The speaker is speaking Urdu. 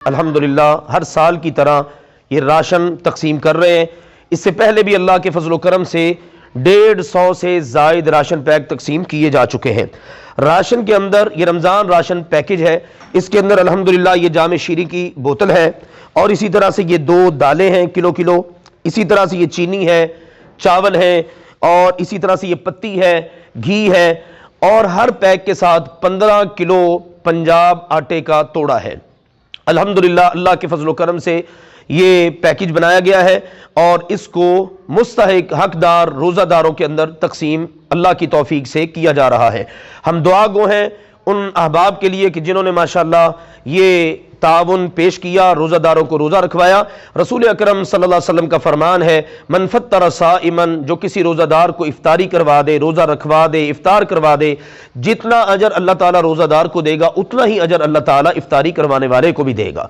الحمدللہ ہر سال کی طرح یہ راشن تقسیم کر رہے ہیں۔ اس سے پہلے بھی اللہ کے فضل و کرم سے 150 سے زائد راشن پیک تقسیم کیے جا چکے ہیں۔ راشن کے اندر یہ رمضان راشن پیکج ہے، اس کے اندر الحمدللہ یہ جام شیریں کی بوتل ہے، اور اسی طرح سے یہ 2 دالیں ہیں کلو، اسی طرح سے یہ چینی ہے، چاول ہے، اور اسی طرح سے یہ پتی ہے، گھی ہے، اور ہر پیک کے ساتھ 15 کلو پنجاب آٹے کا توڑا ہے۔ الحمدللہ اللہ کے فضل و کرم سے یہ پیکج بنایا گیا ہے، اور اس کو مستحق حقدار روزہ داروں کے اندر تقسیم اللہ کی توفیق سے کیا جا رہا ہے۔ ہم دعا گو ہیں ان احباب کے لیے کہ جنہوں نے ماشاءاللہ یہ تعاون پیش کیا، روزہ داروں کو روزہ رکھوایا۔ رسول اکرم صلی اللہ علیہ وسلم کا فرمان ہے، من فطر صائما، جو کسی روزہ دار کو افطاری کروا دے، روزہ رکھوا دے، افطار کروا دے، جتنا اجر اللہ تعالیٰ روزہ دار کو دے گا اتنا ہی اجر اللہ تعالیٰ افطاری کروانے والے کو بھی دے گا۔